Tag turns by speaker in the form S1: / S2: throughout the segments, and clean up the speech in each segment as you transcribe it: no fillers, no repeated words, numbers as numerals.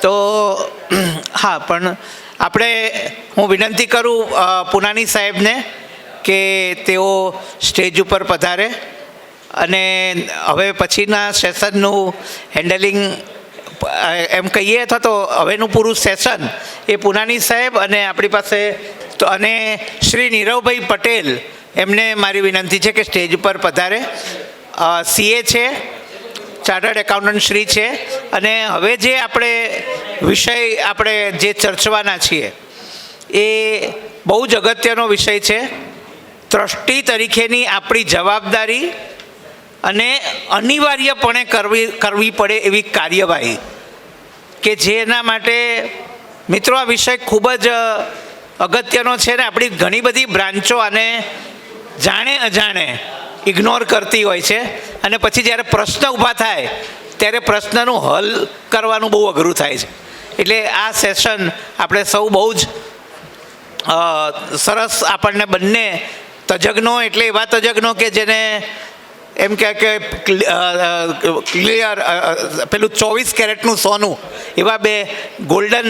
S1: તો હા, પણ આપણે હું વિનંતી કરું પુનાની સાહેબને કે તેઓ સ્ટેજ ઉપર પધારે અને હવે પછીના સેશનનું હેન્ડલિંગ એમ કહીએ અથવા તો હવેનું પૂરું સેશન એ પુનાની સાહેબ અને આપણી પાસે તો અને શ્રી નીરવભાઈ પટેલ એમને મારી વિનંતી છે કે સ્ટેજ ઉપર પધારે. સીએ છે, ચાર્ટર્ડ એકાઉન્ટન્ટ શ્રી છે, અને હવે જે વિષય આપણે જે ચર્ચવાના છીએ એ બહુ જ અગત્યનો વિષય છે. ટ્રસ્ટી તરીકેની આપણી જવાબદારી અને અનિવાર્યપણે કરવી પડે એવી કાર્યવાહી કે જેના માટે મિત્રો આ વિષય ખૂબ જ અગત્યનો છે ને આપણી ઘણી બધી બ્રાન્ચો આને જાણે અજાણે ઇગ્નોર કરતી હોય છે અને પછી જ્યારે પ્રશ્ન ઊભા થાય ત્યારે પ્રશ્નનું હલ કરવાનું બહુ અઘરું થાય છે. એટલે આ સેશન આપણે સૌ બહુ જ સરસ આપણને બંને તજજ્ઞો એટલે એવા તજજ્ઞો કે જેને એમ કે ક્લિયર પેલું 24 કેરેટનું સોનું એવા બે ગોલ્ડન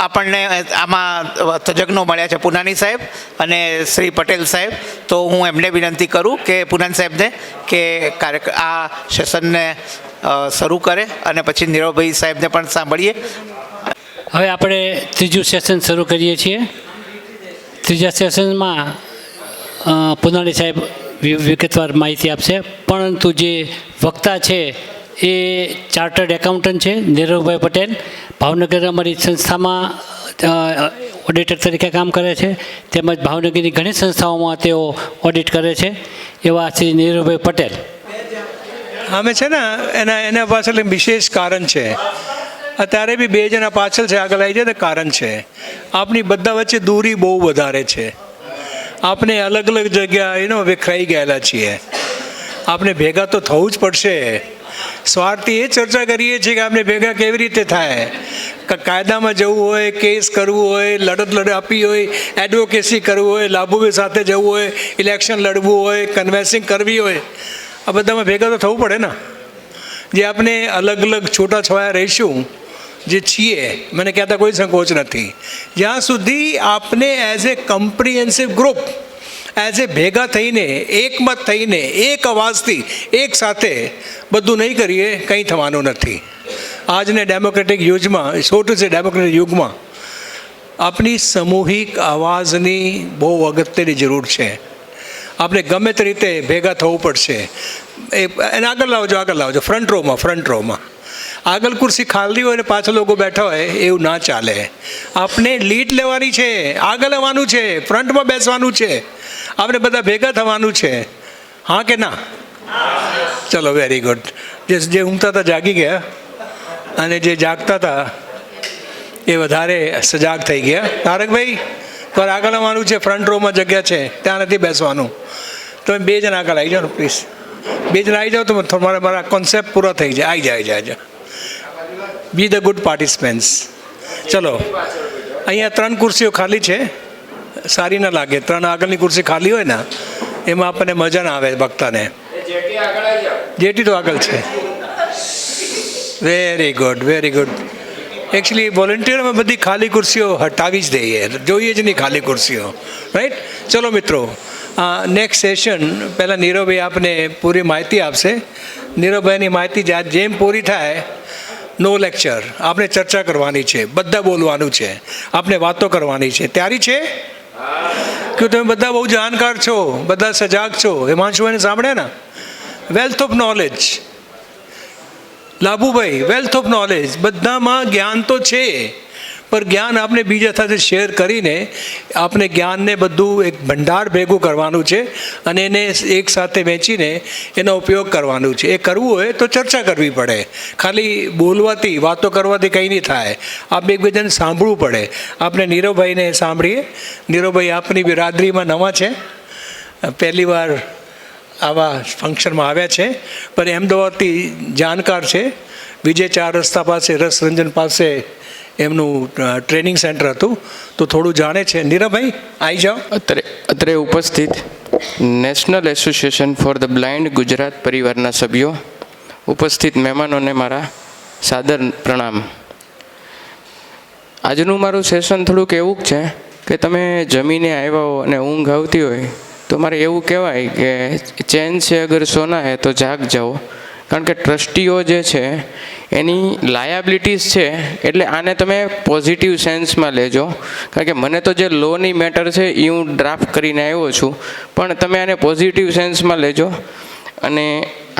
S1: આપણને આમાં તજજ્ઞો મળ્યા છે, પુનાની સાહેબ અને શ્રી પટેલ સાહેબ. તો હું એમને વિનંતી કરું કે પુનાની સાહેબને કે આ સેશનને શરૂ કરે અને પછી નીરવભાઈ સાહેબને પણ સાંભળીએ.
S2: હવે આપણે ત્રીજું સેશન શરૂ કરીએ છીએ. ત્રીજા સેશનમાં પુનાની સાહેબ વિગતવાર માહિતી આપશે, પરંતુ જે વક્તા છે એ ચાર્ટર્ડ એકાઉન્ટન્ટ છે નીરવભાઈ પટેલ. ભાવનગર અમારી સંસ્થામાં ઓડિટર તરીકે કામ કરે છે, તેમજ ભાવનગરની ઘણી સંસ્થાઓમાં તેઓ ઓડિટ કરે છે. એવા શ્રી નીરવભાઈ પટેલ.
S3: અમે છે ને એના પાછળ વિશેષ કારણ છે. અત્યારે બી બે જણા પાછળ છે, આગળ આવી જાય તો કારણ છે આપણી બધા વચ્ચે દૂરી બહુ વધારે છે. આપણે અલગ અલગ જગ્યા વિખરાઈ ગયેલા છીએ. આપણે ભેગા તો થવું જ પડશે. સ્વાર્થી એ ચર્ચા કરીએ છીએ કે આપણે ભેગા કેવી રીતે થાય. કાયદામાં જવું હોય, કેસ કરવું હોય, લડત આપવી હોય, એડવોકેસી કરવું હોય, લાભુભાઈ સાથે જવું હોય, ઇલેક્શન લડવું હોય, કન્વેન્સિંગ કરવી હોય, આ બધામાં ભેગા તો થવું પડે ને. જે આપણે અલગ અલગ છૂટાછવાયા રહીશું જે છીએ, મને કહેતા કોઈ સંકોચ નથી. જ્યાં સુધી આપણે as a comprehensive group as a ભેગા થઈને એકમત થઈને એક અવાજથી એક સાથે બધું નહીં કરીએ કંઈ થવાનું નથી. આજને ડેમોક્રેટિક યુગમાં, છોટું છે ડેમોક્રેટિક યુગમાં આપણી સામૂહિક અવાજની બહુ અગત્યની જરૂર છે. આપણે ગમે તે રીતે ભેગા થવું પડશે. એને આગળ લાવજો ફ્રન્ટ રોમાં. આગળ ખુરશી ખાલી હોય ને પાછળ લોકો બેઠા હોય એવું ના ચાલે. આપણે લીડ લેવાની છે, આગળ આવવાનું છે, ફ્રન્ટમાં બેસવાનું છે, આપણે બધા ભેગા થવાનું છે. હા કે ના? ચલો, વેરી ગુડ. જે ઊંઘતા હતા જાગી ગયા અને જે જાગતા હતા એ વધારે સજાગ થઈ ગયા. તારકભાઈ પર આગળ આવવાનું છે, ફ્રન્ટ રોમાં જગ્યા છે, ત્યાં નથી બેસવાનું. તમે બે જણ આગળ આવી જાઓ પ્લીઝ. બે જણ આવી જાઓ તો મારા કોન્સેપ્ટ પૂરો થઈ જાય. આવી જાય. બી ધ ગુડ પાર્ટિસિપન્ટ્સ. ચલો, અહીંયા 3 ખુરશીઓ ખાલી છે. સારી ના લાગે 3 આગળની ખુરશી ખાલી હોય ને એમાં આપણને મજા ના આવે વક્તાને. જેટી તો આગળ છે. Very good. એકચ્યુઅલી વોલેન્ટિયરમાં બધી ખાલી ખુરશીઓ હટાવી જ દઈએ, જોઈએ જ નહીં ખાલી ખુરશીઓ. રાઈટ. ચલો મિત્રો, નેક્સ્ટ સેશન પહેલાં નીરવભાઈ આપને પૂરી માહિતી આપશે. નીરવભાઈની માહિતી જેમ પૂરી થાય, નો લેક્ચર, આપણે ચર્ચા કરવાની છે, બધા બોલવાનું છે, આપણે વાતો કરવાની છે. તૈયારી છે કે તમે બધા બહુ જાણકાર છો, બધા સજાગ છો? હિમાંશુભાઈને સાંભળે ને, wealth of knowledge. Labhubhai, wealth of knowledge. બધામાં જ્ઞાન તો છે, પણ જ્ઞાન આપણે બીજા સાથે શેર કરીને આપણે જ્ઞાનને બધું એક ભંડાર ભેગું કરવાનું છે અને એને એક સાથે વેચીને એનો ઉપયોગ કરવાનું છે. એ કરવું હોય તો ચર્ચા કરવી પડે. ખાલી બોલવાથી, વાતો કરવાથી કંઈ નહીં થાય. આપણે એકબીજાને સાંભળવું પડે. આપણે નીરવભાઈને સાંભળીએ. નીરવભાઈ આપની બિરાદરીમાં નવા છે, પહેલી વાર આવા ફંક્શનમાં આવ્યા છે, પણ અમદાવાદથી જાણકાર છે. વિજય 4 રસ્તા પાસે, રસરંજન પાસે એમનું ટ્રેનિંગ સેન્ટર હતું, તો થોડું જાણે છે. નીરવભાઈ આવી જાઓ.
S4: અત્રે ઉપસ્થિત national association for the blind Gujarat પરિવારના સભ્યો, ઉપસ્થિત મહેમાનોને મારા સાદર પ્રણામ. આજનું મારું સેશન થોડુંક એવું જ છે કે તમે જમીને આવ્યા હો અને ઊંઘ આવતી હોય તો મારે એવું કહેવાય કે ચેન છે અગર સોના હે તો જાગ જાઓ. કારણ કે ટ્રસ્ટીઓ જે છે એની લાયાબિલિટીઝ છે, એટલે આને તમે પોઝિટિવ સેન્સમાં લેજો. કારણ કે મને તો જે લોની મેટર છે એ હું ડ્રાફ્ટ કરીને આવ્યો છું, પણ તમે આને પોઝિટિવ સેન્સમાં લેજો. અને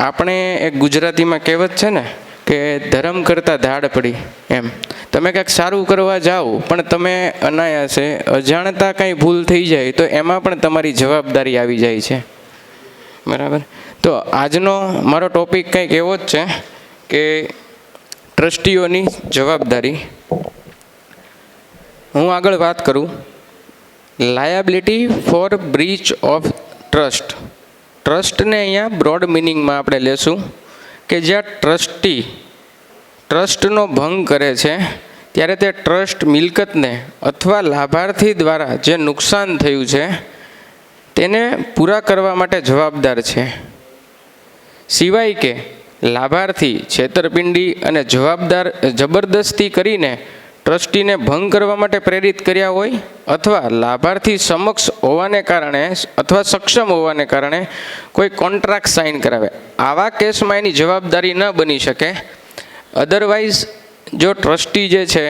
S4: આપણે એક ગુજરાતીમાં કહેવત છે ને કે ધર્મ કરતાં ધાડ પડી, એમ તમે કંઈક સારું કરવા જાઓ પણ તમે અનાયાસે અજાણતા કંઈ ભૂલ થઈ જાય તો એમાં પણ તમારી જવાબદારી આવી જાય છે. બરાબર. તો આજનો મારો ટોપિક કંઈક એવો જ છે કે ટ્રસ્ટીઓની જવાબદારી. હું આગળ વાત કરું. Liability for breach of trust. ટ્રસ્ટને અહીંયા બ્રોડ મિનિંગમાં આપણે લેશું કે જ્યાં ટ્રસ્ટી ટ્રસ્ટનો ભંગ કરે છે ત્યારે તે ટ્રસ્ટ મિલકતને અથવા લાભાર્થી દ્વારા જે નુકસાન થયું છે તેને પૂરા કરવા માટે જવાબદાર છે. સિવાય કે લાભાર્થી છેતરપિંડી અને જબરદસ્તી કરીને ટ્રસ્ટીને ભંગ કરવા માટે પ્રેરિત કર્યા હોય અથવા લાભાર્થી સમક્ષ હોવાને કારણે અથવા સક્ષમ હોવાને કારણે કોઈ કોન્ટ્રાક્ટ સાઇન કરાવે, આવા કેસમાં એની જવાબદારી ન બની શકે. અધરવાઇઝ જો ટ્રસ્ટી જે છે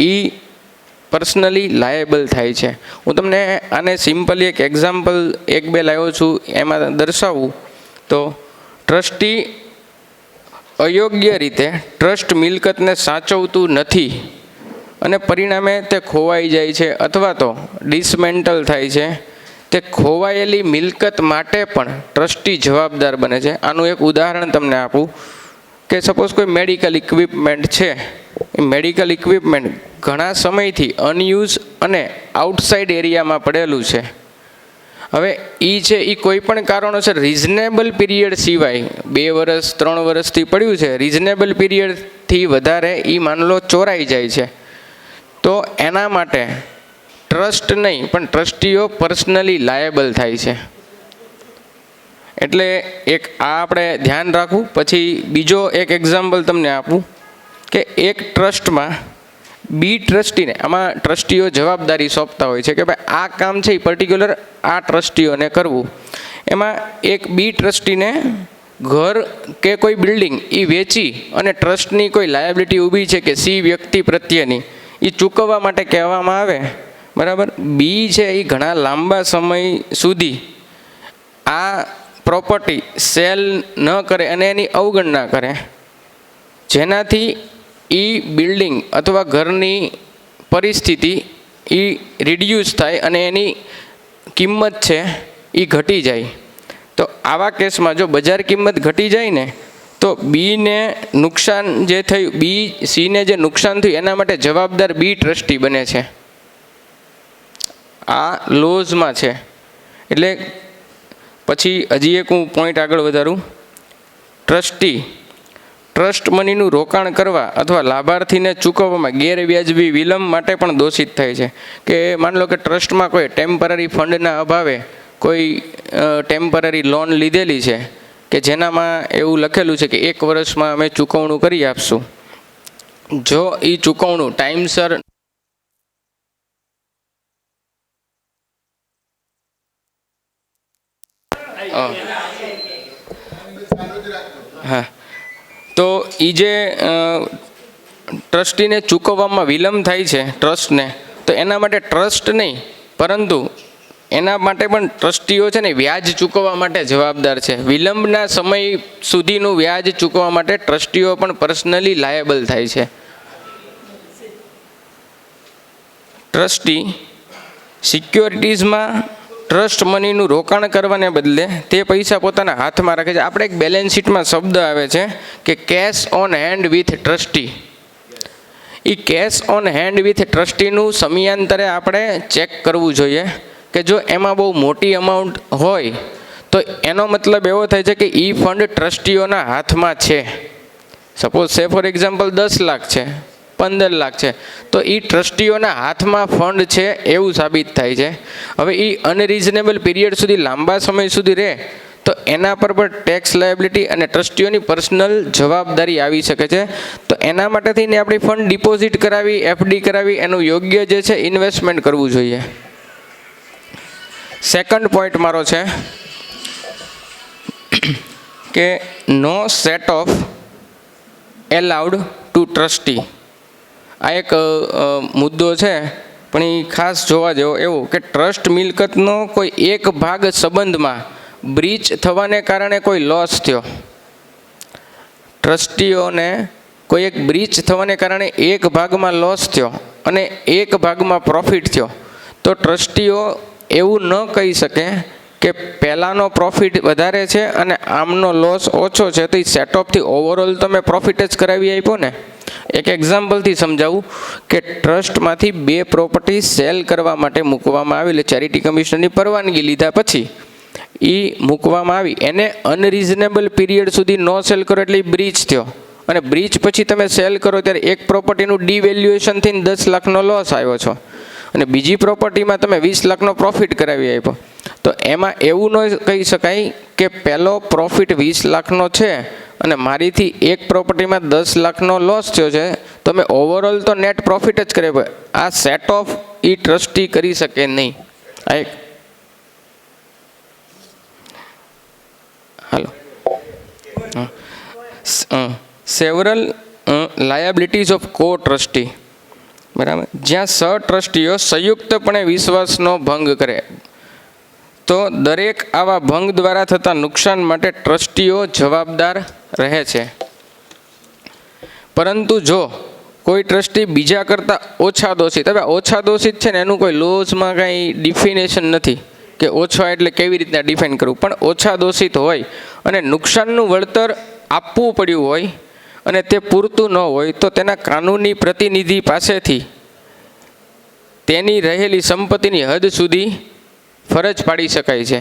S4: એ પર્સનલી લાયેબલ થાય છે. હું તમને આને સિમ્પલી એક એક્ઝામ્પલ 1-2 લાવ્યો છું, એમાં દર્શાવું તો ટ્રસ્ટી અયોગ્ય રીતે ટ્રસ્ટ મિલકતને સાચવતું નથી અને પરિણામે તે ખોવાઈ જાય છે અથવા તો ડિસમેન્ટલ થાય છે. તે ખોવાયેલી મિલકત માટે પણ ટ્રસ્ટી જવાબદાર બને છે. આનું એક ઉદાહરણ તમને આપું કે સપોઝ કોઈ મેડિકલ ઇક્વિપમેન્ટ છે, એ મેડિકલ ઇક્વિપમેન્ટ ઘણા સમયથી અનયુઝ અને આઉટસાઇડ એરિયામાં પડેલું છે. હવે એ છે એ કોઈ પણ કારણોસર રિઝનેબલ પીરિયડ સિવાય 2 વર્ષ 3 વર્ષથી પડ્યું છે, રિઝનેબલ પીરિયડથી વધારે એ માનલો ચોરાઈ જાય છે, તો એના માટે ટ્રસ્ટ નહીં પણ ટ્રસ્ટીઓ પર્સનલી લાયેબલ થાય છે. એટલે એક આ આપણે ધ્યાન રાખવું. પછી બીજો એક એક્ઝામ્પલ તમને આપું કે એક ટ્રસ્ટમાં બી ટ્રસ્ટીને, આમાં ટ્રસ્ટીઓ જવાબદારી સોંપતા હોય છે કે ભાઈ આ કામ છે એ પર્ટિક્યુલર આ ટ્રસ્ટીઓને કરવું. એમાં એક બી ટ્રસ્ટીને ઘર કે કોઈ બિલ્ડિંગ એ વેચી અને ટ્રસ્ટની કોઈ લાયબિલિટી ઊભી છે કે સી વ્યક્તિ પ્રત્યેની, એ ચૂકવવા માટે કહેવામાં આવે. બરાબર. બી છે એ ઘણા લાંબા સમય સુધી આ પ્રોપર્ટી સેલ ન કરે અને એની અવગણના કરે, જેનાથી એ બિલ્ડિંગ અથવા ઘરની પરિસ્થિતિ એ રિડ્યુસ થાય અને એની કિંમત છે એ ઘટી જાય. તો આવા કેસમાં જો બજાર કિંમત ઘટી જાય ને તો બીને નુકસાન જે થયું, બી સીને જે નુકસાન થયું એના માટે જવાબદાર બી ટ્રસ્ટી બને છે. આ લોઝમાં છે. એટલે પછી હજી એક હું પોઈન્ટ આગળ વધારું. ટ્રસ્ટ મનીનું રોકાણ કરવા અથવા લાભાર્થીને ચૂકવવામાં ગેરવ્યાજબી વિલંબ માટે પણ દોષિત થાય છે. કે માની લો કે ટ્રસ્ટમાં કોઈ ટેમ્પરરી ફંડના અભાવે કોઈ ટેમ્પરરી લોન લીધેલી છે કે જેનામાં એવું લખેલું છે કે 1 વર્ષમાં અમે ચૂકવણું કરી આપશું. જો એ ચૂકવણું ટાઈમસર હા, તો એ જે ટ્રસ્ટીને ચૂકવવામાં વિલંબ થાય છે ટ્રસ્ટને, તો એના માટે ટ્રસ્ટ નહીં પરંતુ એના માટે પણ ટ્રસ્ટીઓ છે ને વ્યાજ ચૂકવવા માટે જવાબદાર છે. વિલંબના સમય સુધીનું વ્યાજ ચૂકવવા માટે ટ્રસ્ટીઓ પણ પર્સનલી લાયેબલ થાય છે. ટ્રસ્ટી સિક્યોરિટીઝમાં ટ્રસ્ટ મનીનું રોકાણ કરવાને બદલે તે પૈસા પોતાના હાથમાં રાખે છે. આપણે એક બેલેન્સ શીટમાં શબ્દ આવે છે કે cash on hand with trustee. એ કેશ ઓન હેન્ડ વિથ ટ્રસ્ટીનું સમયાંતરે આપણે ચેક કરવું જોઈએ કે જો એમાં બહુ મોટી અમાઉન્ટ હોય તો એનો મતલબ એવો થાય છે કે એ ફંડ ટ્રસ્ટીઓના હાથમાં છે. સપોઝ સે ફોર એક્ઝામ્પલ 10 લાખ છે, 15 લાખ છે, તો એ ટ્રસ્ટીઓના હાથમાં ફંડ છે એવું સાબિત થાય છે. હવે એ અનરિઝનેબલ પીરિયડ સુધી લાંબા સમય સુધી રહે તો એના પર પણ ટેક્સ લાયબિલિટી અને ટ્રસ્ટીઓની પર્સનલ જવાબદારી આવી શકે છે. તો એના માટે થઈને આપણી ફંડ ડિપોઝિટ કરાવી, એફડી કરાવી, એનું યોગ્ય જે છે ઇન્વેસ્ટમેન્ટ કરવું જોઈએ. સેકન્ડ પોઈન્ટ મારો છે કે no set of allowed to trustee. આ એક મુદ્દો છે, પણ એ ખાસ જોવા જેવો એવું કે ટ્રસ્ટ મિલકતનો કોઈ એક ભાગ સંબંધમાં બ્રીચ થવાને કારણે કોઈ લોસ થયો, ટ્રસ્ટીઓને કોઈ એક બ્રીચ થવાને કારણે એક ભાગમાં લોસ થયો અને એક ભાગમાં પ્રોફિટ થયો, તો ટ્રસ્ટીઓ એવું ન કહી શકે કે પહેલાંનો પ્રોફિટ વધારે છે અને આમનો લોસ ઓછો છે, તો એ સેટઓફથી ઓવરઓલ તમે પ્રોફિટ જ કરાવી આપ્યો ને. એક એક્ઝામ્પલથી સમજાવું કે ટ્રસ્ટમાંથી 2 પ્રોપર્ટી સેલ કરવા માટે મૂકવામાં આવેલી, ચેરિટી કમિશનરની પરવાનગી લીધા પછી એ મૂકવામાં આવી, એને અનરિઝનેબલ પીરિયડ સુધી નો સેલ કરો એટલે બ્રીચ થયો, અને બ્રીચ પછી તમે સેલ કરો ત્યારે એક પ્રોપર્ટીનું ડિવેલ્યુએશન થઈને 10 લાખનો લોસ આવ્યો છો અને બીજી પ્રોપર્ટીમાં તમે 20 લાખનો પ્રોફિટ કરાવી આપ્યો. તો એમાં એવું ન કહી શકાય કે પહેલો પ્રોફિટ 20 લાખનો છે અને મારીથી એક પ્રોપર્ટીમાં 10 લાખનો લોસ થયો છે, તો મેં ઓવરઓલ તો નેટ પ્રોફિટ જ કર્યો. આ સેટ ઓફ એ ટ્રસ્ટી કરી શકે નહીં. આ એક હાલો સેવરલ લાયબિલિટીઝ ઓફ કો ટ્રસ્ટી, બરાબર. જ્યાં સહ-ટ્રસ્ટીઓ સંયુક્તપણે વિશ્વાસનો ભંગ કરે તો દરેક આવા ભંગ દ્વારા થતા નુકસાન માટે ટ્રસ્ટીઓ જવાબદાર રહે છે. પરંતુ જો કોઈ ટ્રસ્ટી બીજા કરતાં ઓછા દોષિત, હવે ઓછા દોષિત છે ને એનું કોઈ લોઝમાં કાંઈ ડિફિનેશન નથી કે ઓછા એટલે કેવી રીતના ડિફાઇન કરવું, પણ ઓછા દોષિત હોય અને નુકસાનનું વળતર આપવું પડ્યું હોય અને તે પૂરતું ન હોય, તો તેના કાનૂની પ્રતિનિધિ પાસેથી તેની રહેલી સંપત્તિની હદ સુધી ફરજ પાડી શકાય છે.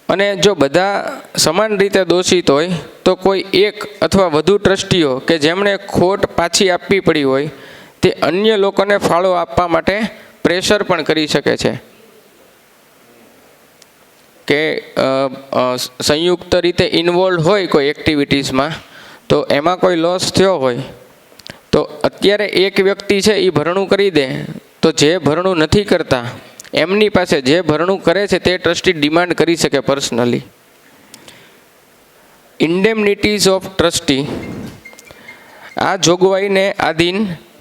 S4: અને જો બધા સમાન રીતે દોષિત હોય તો કોઈ એક અથવા વધુ ટ્રસ્ટીઓ કે જેમણે ખોટ પાછી આપવી પડી હોય તે અન્ય લોકોને ફાળો આપવા માટે પ્રેશર પણ કરી શકે છે. કે સંયુક્ત રીતે ઇન્વોલ્વ હોય કોઈ એક્ટિવિટીઝમાં, તો એમાં કોઈ લોસ થયો હોય તો અત્યારે એક વ્યક્તિ છે એ ભરણું કરી દે, તો જે ભરણું નથી કરતા એમની પાસે જે ભરણું કરે છે તે ટ્રસ્ટી ડિમાન્ડ કરી શકે પર્સનલી. ઇન્ડેમનિટીઝ ઓફ ટ્રસ્ટી, આ જોગવાઈને આધીન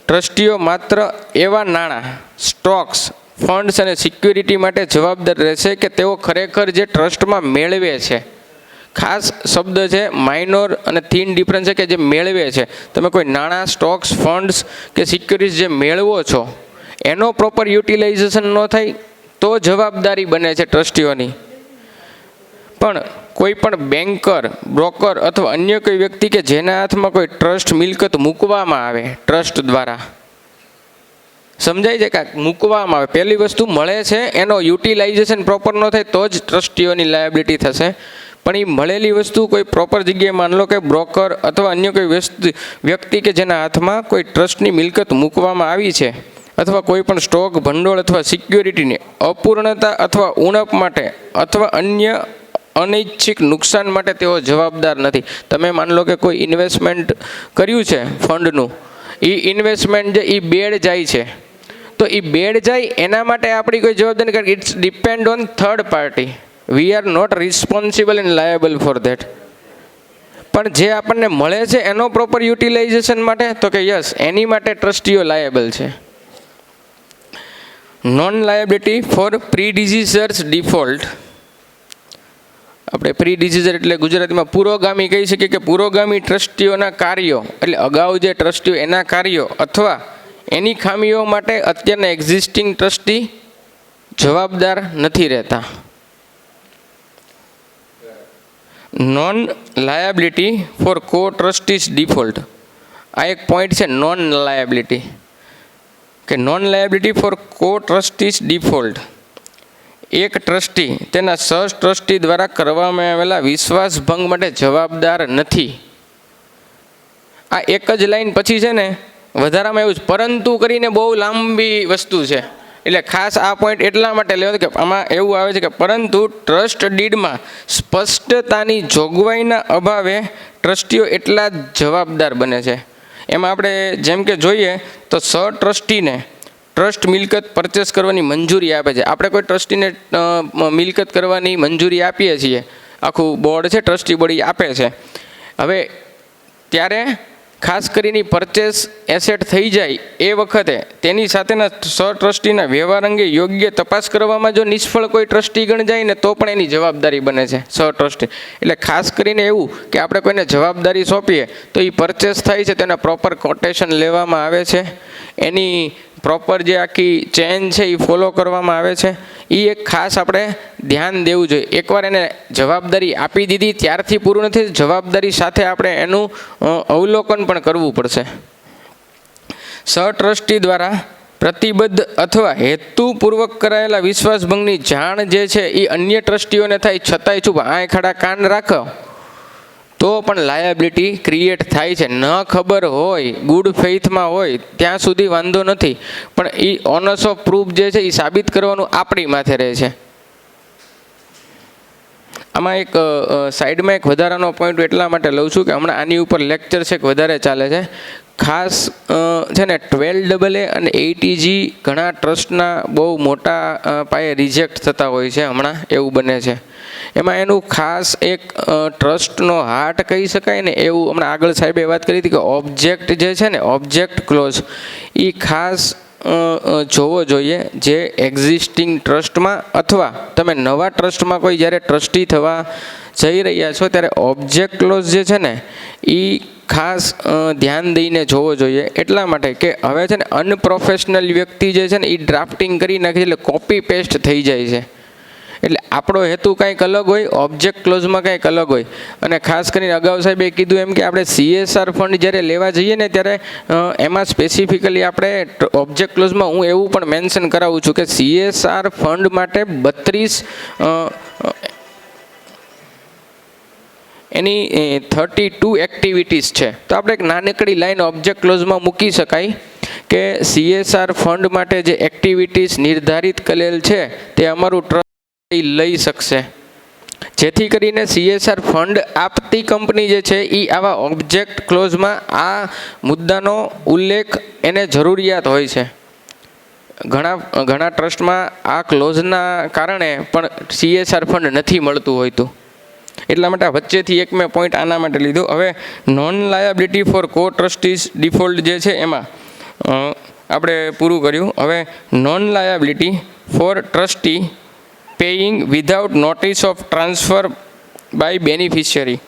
S4: ટ્રસ્ટીઓ માત્ર એવા નાણાં, સ્ટોક્સ, ફંડ્સ અને સિક્યુરિટી માટે જવાબદાર રહેશે કે તેઓ ખરેખર જે ટ્રસ્ટમાં મેળવે છે. ખાસ શબ્દ છે, માઇનોર અને થીન ડિફરન્સ છે કે જે મેળવે છે. તમે કોઈ નાણાં, સ્ટોક્સ, ફંડ્સ કે સિક્યુરિટીઝ જે મેળવો છો એનો પ્રોપર યુટિલાઇઝેશન ન થાય તો જવાબદારી બને છે ટ્રસ્ટીઓની. પણ કોઈ પણ બેન્કર, બ્રોકર અથવા અન્ય કોઈ વ્યક્તિ કે જેના હાથમાં કોઈ ટ્રસ્ટ મિલકત મૂકવામાં આવે ટ્રસ્ટ દ્વારા, સમજાય છે કે મૂકવામાં આવે, પહેલી વસ્તુ મળે છે એનો યુટિલાઇઝેશન પ્રોપર ન થાય તો જ ટ્રસ્ટીઓની લાયબિલિટી થશે. પણ એ મળેલી વસ્તુ કોઈ પ્રોપર જગ્યાએ, માન લો કે બ્રોકર અથવા અન્ય કોઈ વ્યક્તિ કે જેના હાથમાં કોઈ ટ્રસ્ટની મિલકત મૂકવામાં આવી છે, અથવા કોઈ પણ સ્ટોક, ભંડોળ અથવા સિક્યુરિટીની અપૂર્ણતા અથવા ઉણપ માટે અથવા અન્ય અનૈચ્છિક નુકસાન માટે તેઓ જવાબદાર નથી. તમે માન લો કે કોઈ ઇન્વેસ્ટમેન્ટ કર્યું છે ફંડનું, એ ઇન્વેસ્ટમેન્ટ જે એ બેડ જાય છે, તો એ બેડ જાય એના માટે આપણી કોઈ જવાબદારી નથી. It's depend on third party. We are not responsible and liable for that. પણ જે આપણને મળે છે એનો પ્રોપર યુટિલાઇઝેશન માટે તો કે યસ, એની માટે ટ્રસ્ટીઓ લાયબલ છે. Non liability for predecessors default. આપણે પ્રીડિસીઝર એટલે ગુજરાતીમાં પુરોગામી કહી શકીએ કે પુરોગામી ટ્રસ્ટીઓના કાર્યો, એટલે અગાઉ જે ટ્રસ્ટીઓ એના કાર્યો અથવા એની ખામીઓ માટે અત્યારના એક્ઝિસ્ટિંગ ટ્રસ્ટી જવાબદાર નથી રહેતા. Non liability for co trustees default, આ એક પોઈન્ટ છે નોન લાયબિલિટી, કે non liability for co trustees default. એક ટ્રસ્ટી તેના સહ ટ્રસ્ટી દ્વારા કરવામાં આવેલા વિશ્વાસભંગ માટે જવાબદાર નથી. આ એક જ લાઈન પછી છે ને વધારામાં એવું જ પરંતુ કરીને બહુ લાંબી વસ્તુ છે, એટલે ખાસ આ પોઈન્ટ એટલા માટે લેવો કે આમાં એવું આવે છે કે પરંતુ ટ્રસ્ટ ડીડમાં સ્પષ્ટતાની જોગવાઈના અભાવે ટ્રસ્ટીઓ એટલા જ જવાબદાર બને છે. એમાં આપણે જેમ કે જોઈએ તો ટ્રસ્ટીને ટ્રસ્ટ મિલકત પરચેસ કરવાની મંજૂરી આપે છે. આપણે કોઈ ટ્રસ્ટીને મિલકત કરવાની મંજૂરી આપીએ છીએ, આખું બોર્ડ છે ટ્રસ્ટી બોર્ડ એ આપે છે. હવે ત્યારે ખાસ કરીને પરચેસ એસેટ થઈ જાય એ વખતે તેની સાથેના ટ્રસ્ટીના વ્યવહાર અંગે યોગ્ય તપાસ કરવામાં જો નિષ્ફળ કોઈ ટ્રસ્ટીગણ જાય ને તો પણ એની જવાબદારી બને છે ટ્રસ્ટી. એટલે ખાસ કરીને એવું કે આપણે કોઈને જવાબદારી સોંપીએ તો એ પરચેસ થાય છે તેના પ્રોપર કોટેશન લેવામાં આવે છે, એની પ્રોપર જે આખી ચેન છે એ ફોલો કરવામાં આવે છે. એ એક ખાસ આપણે ધ્યાન દેવું જોઈએ. એકવાર એને જવાબદારી આપી દીધી ત્યારથી પૂરું નથી, જવાબદારી સાથે આપણે એનું અવલોકન પણ કરવું પડશે. ટ્રસ્ટી દ્વારા પ્રતિબદ્ધ અથવા હેતુપૂર્વક કરાયેલા વિશ્વાસભંગની જાણ જે છે એ અન્ય ટ્રસ્ટીઓને થાય છતાંય ચૂપ આંખ ખાડા કાન રાખો તો પણ લાયબિલિટી ક્રિએટ થાય છે. ન ખબર હોય, ગુડ ફેઇથમાં હોય ત્યાં સુધી વાંધો નથી, પણ એ ઓનર્સ ઓફ પ્રૂફ જે છે એ સાબિત કરવાનું આપણી માથે રહે છે. આમાં એક સાઈડમાં એક વધારાનો પોઈન્ટ એટલા માટે લઉં છું કે હમણાં આની ઉપર લેક્ચર છે વધારે ચાલે છે. ખાસ છે ને 12AA અને 80G ઘણા ટ્રસ્ટના બહુ મોટા પાયે રિજેક્ટ થતા હોય છે, હમણાં એવું બને છે. એમાં એનું ખાસ એક ટ્રસ્ટનો હાર્ટ કહી શકાય ને એવું હમણાં આગળ સાહેબે વાત કરી હતી કે ઓબ્જેક્ટ જે છે ને ઓબ્જેક્ટ ક્લોઝ એ ખાસ જોવો જોઈએ. જે એક્ઝિસ્ટિંગ ટ્રસ્ટમાં અથવા તમે નવા ટ્રસ્ટમાં કોઈ જ્યારે ટ્રસ્ટી થવા જઈ રહ્યા છો ત્યારે ઓબ્જેક્ટ ક્લોઝ જે છે ને એ ખાસ ધ્યાન દઈને જોવો જોઈએ. એટલા માટે કે હવે છે ને અનપ્રોફેશનલ વ્યક્તિ જે છે ને એ ડ્રાફ્ટિંગ કરી નાખે એટલે કોપી પેસ્ટ થઈ જાય છે. એટલે આપણો હેતુ કંઈક અલગ હોય, ઓબ્જેક્ટ ક્લોઝમાં કંઈક અલગ હોય. અને ખાસ કરીને અગાઉ સાહેબે કીધું એમ કે આપણે CSR ફંડ જ્યારે લેવા જઈએ ને ત્યારે એમાં સ્પેસિફિકલી આપણે ઓબ્જેક્ટ ક્લોઝમાં હું એવું પણ મેન્શન કરાવું છું કે CSR ફંડ માટે 32 એની 32 એક્ટિવિટીઝ છે. તો આપણે એક નાનકડી લાઈન ઓબ્જેક્ટ ક્લોઝમાં મૂકી શકાય કે CSR ફંડ માટે જે એક્ટિવિટીઝ નિર્ધારિત કરેલ છે તે અમારું ટ્રસ્ટ લઈ શકશે, જેથી કરીને CSR ફંડ આપતી કંપની જે છે એ આવા ઓબ્જેક્ટ ક્લોઝમાં આ મુદ્દાનો ઉલ્લેખ એને જરૂરિયાત હોય છે. ઘણા ટ્રસ્ટમાં આ ક્લોઝના કારણે પણ CSR ફંડ નથી મળતું હોયતું. એટલા માટે વચ્ચેથી એક મેં પોઈન્ટ આના માટે લીધો. હવે non liability for co trustees default જે છે એમાં આપણે પૂરું કર્યું. હવે non liability for trustee paying without notice of transfer by beneficiary.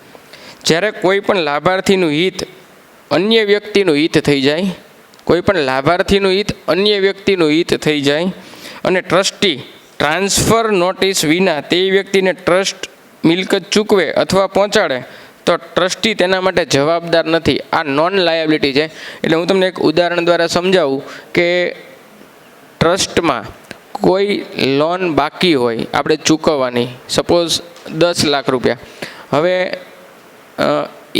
S4: જ્યારે કોઈ પણ લાભાર્થીનું હિત અન્ય વ્યક્તિનું હિત થઈ જાય, કોઈ પણ લાભાર્થીનું હિત અન્ય વ્યક્તિનું હિત થઈ જાય અને ટ્રસ્ટી ટ્રાન્સફર નોટિસ વિના તે વ્યક્તિને ટ્રસ્ટ મિલકત ચૂકવે અથવા પહોંચાડે તો ટ્રસ્ટી તેના માટે જવાબદાર નથી. આ નોન લાયબિલિટી છે. એટલે હું તમને એક ઉદાહરણ દ્વારા સમજાવું કે ટ્રસ્ટમાં કોઈ લોન બાકી હોય આપણે ચૂકવવાની, સપોઝ 10 લાખ રૂપિયા. હવે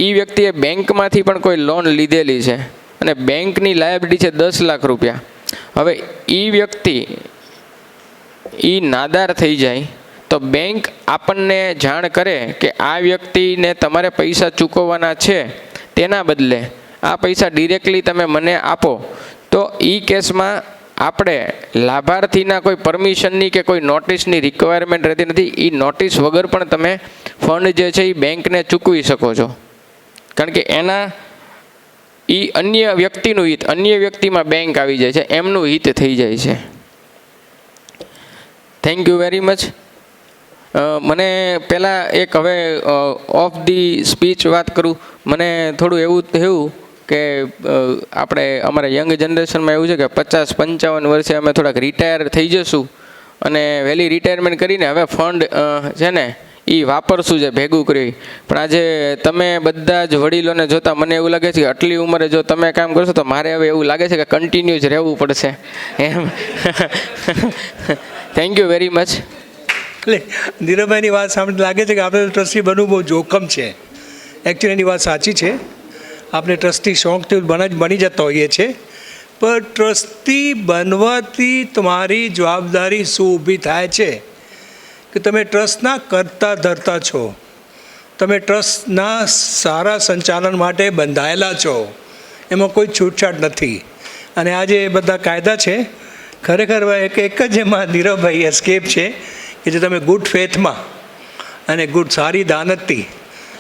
S4: એ વ્યક્તિએ બેંકમાંથી પણ કોઈ લોન લીધેલી છે અને બેંકની લાયબિલિટી છે 10 લાખ રૂપિયા. હવે એ વ્યક્તિ એ નાદાર થઈ જાય તો બેંક આપણને જાણ કરે કે આ વ્યક્તિને તમારે પૈસા ચૂકવવાના છે, તેના બદલે આ પૈસા ડિરેક્ટલી તમે મને આપો, તો એ કેસમાં આપણે લાભાર્થીના કોઈ પરમિશનની કે કોઈ નોટિસની રિક્વાયરમેન્ટ રહેતી નથી. એ નોટિસ વગર પણ તમે ફંડ જે છે એ બેંકને ચૂકવી શકો છો, કારણ કે એના એ અન્ય વ્યક્તિનું હિત, અન્ય વ્યક્તિમાં બેંક આવી જાય છે, એમનું હિત થઈ જાય છે. Thank you very much. મને પહેલાં એક હવે ઓફ ધી સ્પીચ વાત કરું. મને થોડું એવું થયું કે આપણે અમારા યંગ જનરેશનમાં એવું છે કે 50-55 વર્ષે અમે થોડાક રિટાયર થઈ જશું અને વહેલી રિટાયરમેન્ટ કરીને હવે ફંડ છે ને એ વાપરશું છે ભેગું કરી. પણ આજે તમે બધા જ વડીલોને જોતાં મને એવું લાગે છે કે આટલી ઉંમરે જો તમે કામ કરશો તો મારે હવે એવું લાગે છે કે કન્ટિન્યુ જ રહેવું પડશે એમ. Thank you very much.
S3: એટલે ધીરુભાઈની વાત સાંભળીને લાગે છે કે આપણે ટ્રસ્ટી બનવું બહુ જોખમ છે. એકચ્યુઅલી એની વાત સાચી છે. આપણે ટ્રસ્ટી શોખથી બની જતા હોઈએ છીએ, પણ ટ્રસ્ટી બનવાથી તમારી જવાબદારી શું ઊભી થાય છે કે તમે ટ્રસ્ટના કરતા ધરતા છો, તમે ટ્રસ્ટના સારા સંચાલન માટે બંધાયેલા છો, એમાં કોઈ છૂટછાટ નથી. અને આ જે બધા કાયદા છે ખરેખર એક જ એમાં નીરવભાઈ એસ્કેપ છે કે જે તમે ગુડ ફેથમાં અને સારી દાનતથી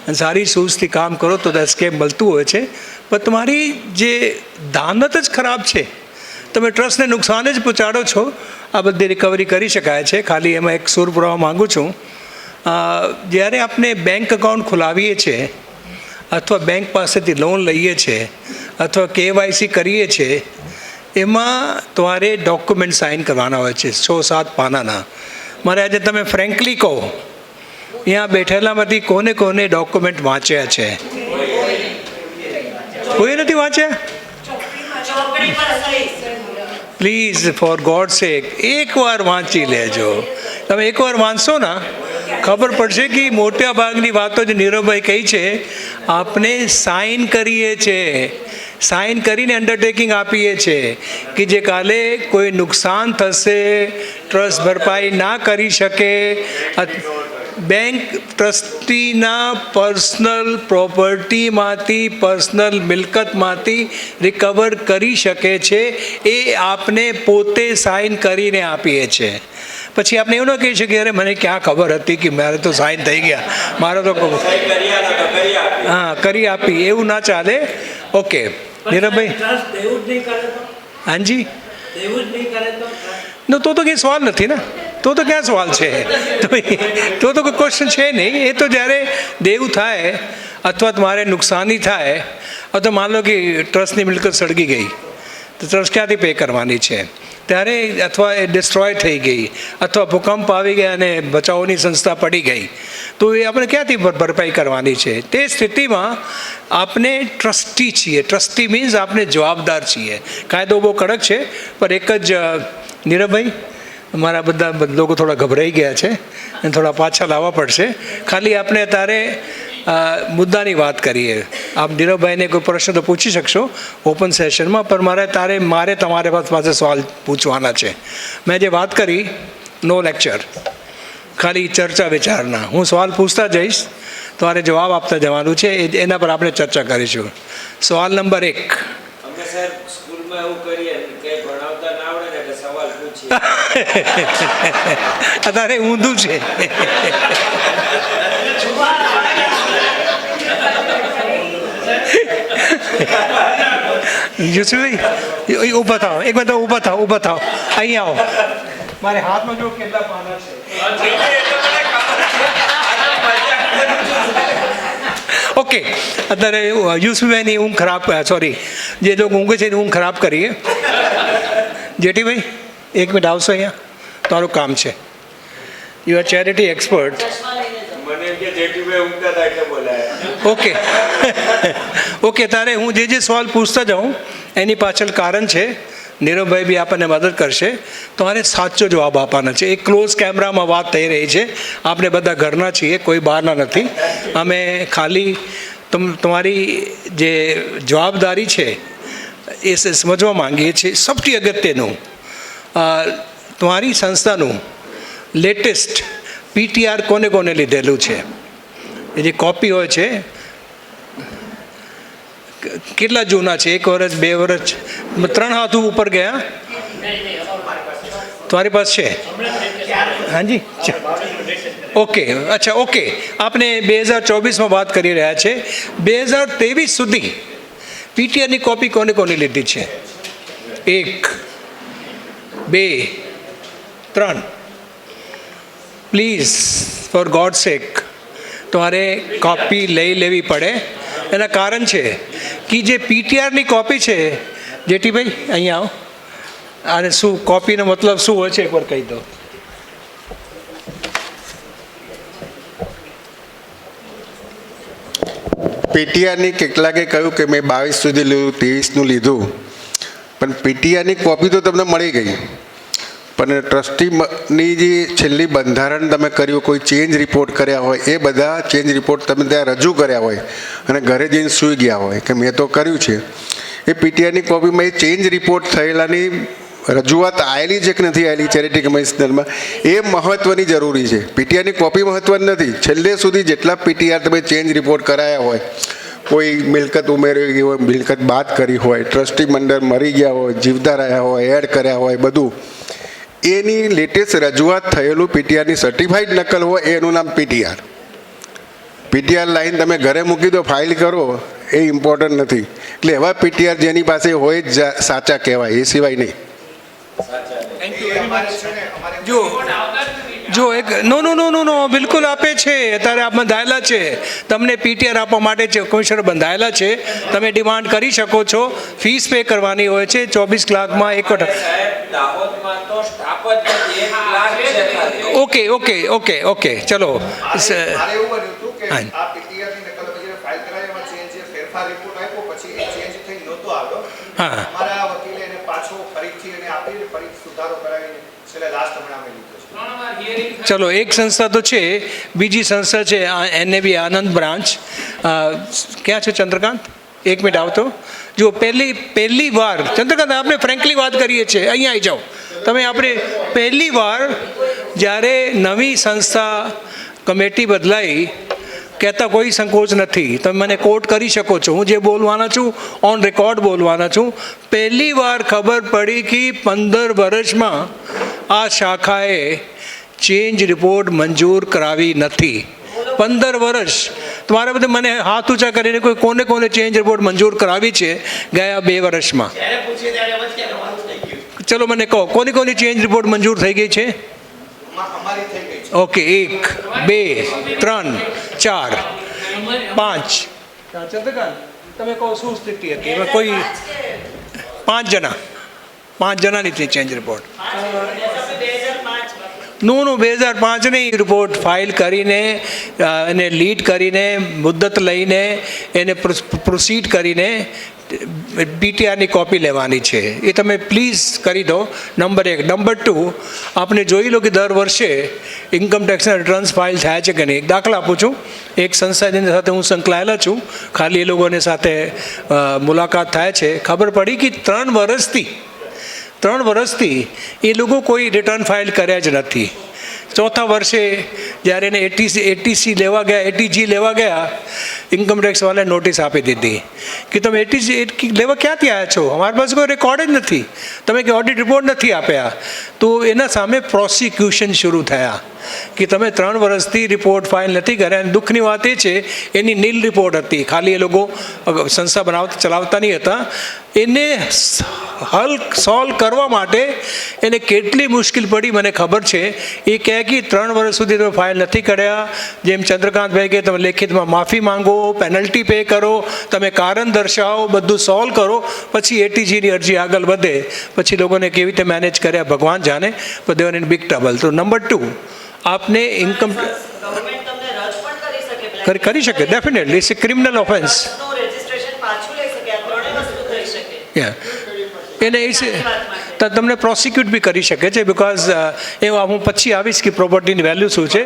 S3: અને સારી સૂઝથી કામ કરો તો એસ્કેપ મળતું હોય છે. પણ તમારી જે દાનત જ ખરાબ છે, તમે ટ્રસ્ટને નુકસાન જ પહોંચાડો છો, આ બધી રિકવરી કરી શકાય છે. ખાલી એમાં એક સુર પુરાવા માગું છું. જ્યારે આપણે બેંક એકાઉન્ટ ખોલાવીએ છીએ અથવા બેંક પાસેથી લોન લઈએ છીએ અથવા KYC કરીએ છીએ, એમાં તમારે ડોક્યુમેન્ટ સાઇન કરવાના હોય છે 6-7 પાનાના. મારે આજે તમે ફ્રેન્કલી કહો, અહીંયા બેઠેલામાંથી કોને કોને ડોક્યુમેન્ટ વાંચ્યા છે? કોઈ નથી વાંચ્યા? પ્લીઝ ફોર ગોડ સેક એકવાર વાંચી લેજો. તમે એકવાર વાંચશો ને ખબર પડશે કે મોટા ભાગની વાતો જે નીરવભાઈ કહી છે, આપણે સાઇન કરીએ છીએ, સાઇન કરીને અન્ડરટેકિંગ આપીએ છીએ કે જે કાલે કોઈ નુકસાન થશે, ટ્રસ્ટ ભરપાઈ ના કરી શકે, બેંક ટ્રસ્ટીના પર્સનલ પ્રોપર્ટીમાંથી, પર્સનલ મિલકતમાંથી રિકવર કરી શકે છે, એ આપને પોતે સાઇન કરીને આપીએ છીએ. પછી આપણે એવું ન કહી શકીએ અરે મને ક્યાં ખબર હતી કે મારે તો સાઇન થઈ ગયા, મારે તો હા કરી આપી, એવું ના ચાલે. ઓકે નીરવભાઈ, હાજી તો કંઈ સવાલ નથી ને, તો ક્યાં સવાલ છે? તો કોઈ ક્વેશ્ચન છે નહીં. એ તો જ્યારે દેવું થાય અથવા તમારે નુકસાની થાય અથવા માન લો કે ટ્રસ્ટની મિલકત સળગી ગઈ તો ટ્રસ્ટ ક્યાંથી પે કરવાની છે ત્યારે, અથવા એ ડિસ્ટ્રોય થઈ ગઈ અથવા ભૂકંપ આવી ગયા અને બચાવની સંસ્થા પડી ગઈ તો એ આપણે ક્યાંથી ભરપાઈ કરવાની છે? તે સ્થિતિમાં આપણે ટ્રસ્ટી છીએ. ટ્રસ્ટી મીન્સ આપણે જવાબદાર છીએ. કાયદો બહુ કડક છે, પણ એક જ નીરવભાઈ, અમારા બધા લોકો થોડા ગભરાઈ ગયા છે અને થોડા પાછા લાવવા પડશે. ખાલી આપણે અત્યારે મુદ્દાની વાત કરીએ. આપ નીરવભાઈને કોઈ પ્રશ્ન તો પૂછી શકશો ઓપન સેશનમાં, પણ મારે તમારે પાસે સવાલ પૂછવાના છે. મેં જે વાત કરી નો લેક્ચર, ખાલી ચર્ચા વિચારના. હું સવાલ પૂછતા જઈશ, તમારે જવાબ આપતા જવાનું છે, એના પર આપણે ચર્ચા કરીશું. સવાલ નંબર 1. અત્યારે ઊંધું છે. યુસુફભાઈ ઊભા થાવ, એક મિનિટ ઊભા થાવ, અહીંયા આવો. મારે હાથમાં જો કેટલા પાના છે. ઓકે, અત્યારે યુસુફભાઈની ઊંઘ ખરાબ, સોરી, જે લોકો ઊંઘે છે એની ઊંઘ ખરાબ કરીએ. જેઠીભાઈ એક મિનિટ આવશો અહીંયા, તમારું કામ છે. You are charity expert. Okay okay, તારે હું જે સવાલ પૂછતા જાઉં એની પાછળ કારણ છે. નીરવભાઈ બી આપણને મદદ કરશે. તમારે સાચો જવાબ આપવાના છે. એક ક્લોઝ કેમેરામાં વાત થઈ રહી છે, આપણે બધા ઘરના છીએ, કોઈ બહારના નથી. અમે ખાલી તમારી જે જવાબદારી છે એ સમજવા માંગીએ છીએ. સૌથી અગત્યનું, તમારી સંસ્થાનું લેટેસ્ટ PTR કોને લીધેલું છે? એ જે કોપી હોય છે કેટલા જૂના છે? 1 વર્ષ, 2 વર્ષ, 3 હાથ ઉપર ગયા? તમારી પાસે છે? હાજી, ઓકે, અચ્છા, ઓકે. આપણે 2024માં વાત કરી રહ્યા છે. 2023 સુધી PTRની કોપી કોને લીધી છે? 1, 2, 3. પ્લીઝ ફોર ગોડ સેક તમારે કોપી લઈ લેવી પડે. એના કારણ છે કે જે PTRની કોપી છે, જેઠીભાઈ અહીંયા આવો, અને શું કોપીનો મતલબ શું હોય છે એકવાર કહી દો.
S5: PTRની કેટલાકે કહ્યું કે મેં 22 સુધી લીધું, 23નું લીધું, પણ PTRની કોપી તો તમને મળી ગઈ, પણ ટ્રસ્ટીની જે છેલ્લી બંધારણ તમે કર્યું, કોઈ ચેન્જ રિપોર્ટ કર્યા હોય, એ બધા ચેન્જ રિપોર્ટ તમે ત્યાં રજૂ કર્યા હોય અને ઘરે જઈને સૂઈ ગયા હોય કે મેં તો કર્યું છે, એ એ પીટીઆરની કોપીમાં એ ચેન્જ રિપોર્ટ થયેલાની રજૂઆત આવેલી છે કે નથી આવેલી ચેરિટી કમિશનરમાં એ મહત્ત્વની જરૂરી છે. પીટીઆરની કોપી મહત્ત્વની નથી. છેલ્લે સુધી જેટલા પીટીઆર તમે ચેન્જ રિપોર્ટ કરાયા હોય, કોઈ મિલકત ઉમેરી ગઈ હોય, મિલકત બાદ કરી હોય, ટ્રસ્ટી મંડળ મરી ગયા હોય, જીવતા રહ્યા હોય, એડ કર્યા હોય, બધું એની લેટેસ્ટ રજૂઆત થયેલું પીટીઆરની સર્ટિફાઈડ નકલ હોય એનું નામ પીટીઆર. પીટીઆર લાઈન તમે ઘરે મૂકી દો, ફાઇલ કરો, એ ઇમ્પોર્ટન્ટ નથી. એટલે એવા પીટીઆર જેની પાસે હોય જ સાચા કહેવાય, એ સિવાય નહીં.
S3: જો એક નો નો નો નો નો બિલકુલ આપે છે. અત્યારે આપ બંધાયેલા છે, તમને પીટીઆર આપવા માટે કમિશનર બંધાયેલા છે. તમે ડિમાન્ડ કરી શકો છો. ફીસ પે કરવાની હોય છે 24 કલાકમાં એક વખત. ઓકે ઓકે ઓકે ઓકે ચલો. હા ચલો, એક સંસ્થા તો છે, બીજી સંસ્થા છે NAB આનંદ બ્રાન્ચ. ક્યાં છે ચંદ્રકાંત? એક મિનિટ આવતો. જો પહેલી વાર ચંદ્રકાંત આપણે ફ્રેન્કલી વાત કરીએ છીએ, અહીંયા આવી જાઓ તમે. આપણે પહેલી વાર જ્યારે નવી સંસ્થા કમિટી બદલાઈ, કહેતા કોઈ સંકોચ નથી, તમે મને કોટ કરી શકો છો. હું જે બોલવાના છું ઓન રેકોર્ડ બોલવાના છું. પહેલી વાર ખબર પડી કે 15 વર્ષમાં આ શાખાએ ચેન્જ રિપોર્ટ મંજૂર કરાવી નથી. 15 વર્ષ. તમારે બધે મને હાથ ઊંચા કરીને કોઈ કોને ચેન્જ રિપોર્ટ મંજૂર કરાવી છે ગયા 2 વર્ષમાં? ચલો મને કહો, કોની ચેન્જ રિપોર્ટ મંજૂર થઈ ગઈ છે? ઓકે, 1 2 3 4 5. તમે કહો શું સ્થિતિ હતી? કોઈ 5 જણાની થઈ ચેન્જ રિપોર્ટ. નો 2005 નહીં, રિપોર્ટ ફાઇલ કરીને એને લીડ કરીને મુદ્દત લઈને એને પ્રોસીડ કરીને પીટીઆરની કોપી લેવાની છે. એ તમે પ્લીઝ કરી દો. નંબર 1. નંબર 2, આપણે જોઈ લો કે દર વર્ષે ઇન્કમટેક્સના રિટર્ન્સ ફાઇલ થાય છે કે નહીં. એક દાખલા આપું છું. એક સંસ્થાની સાથે હું સંકળાયેલા છું, ખાલી એ લોકોની સાથે મુલાકાત થાય છે. ખબર પડી કે 3 વર્ષથી એ લોકો કોઈ રિટર્ન ફાઇલ કર્યા જ નથી. ચોથા વર્ષે જ્યારે એને એટીજી લેવા ગયા, ઇન્કમટેક્સવાળાએ નોટિસ આપી દીધી કે તમે એટીજી લેવા ક્યાંથી આવ્યા છો? અમારી પાસે કોઈ રેકોર્ડ જ નથી, તમે કે ઓડિટ રિપોર્ટ નથી આપ્યા. તો એના સામે પ્રોસિક્યુશન શરૂ થયા કે તમે 3 વર્ષથી રિપોર્ટ ફાઇલ નથી કર્યા. અને દુઃખની વાત એ છે એની નીલ રિપોર્ટ હતી, ખાલી એ લોકો સંસ્થા ચલાવતા નહીં હતા. એને સોલ્વ કરવા માટે એને કેટલી મુશ્કેલ પડી મને ખબર છે. એ કહે કે 3 વર્ષ સુધી તમે ફાઇલ નથી કર્યા. જેમ ચંદ્રકાંતભાઈ કહે, તમે લેખિતમાં માફી માંગો, પેનલ્ટી પે કરો, તમે કારણ દર્શાવો, બધું સોલ્વ કરો, પછી એટીજીની અરજી આગળ વધે. પછી લોકોને કેવી રીતે મેનેજ કર્યા ભગવાન જાણે, પણ દેવર ઇન બિગ ટ્રબલ. તો નંબર 2, આપને ઇન્કમ કરી શકે definitely. It's a criminal offence. એને તમને પ્રોસિક્યુટ બી કરી શકે છે. બિકોઝ એવા હું પછી આવીશ કે પ્રોપર્ટીની વેલ્યુ શું છે.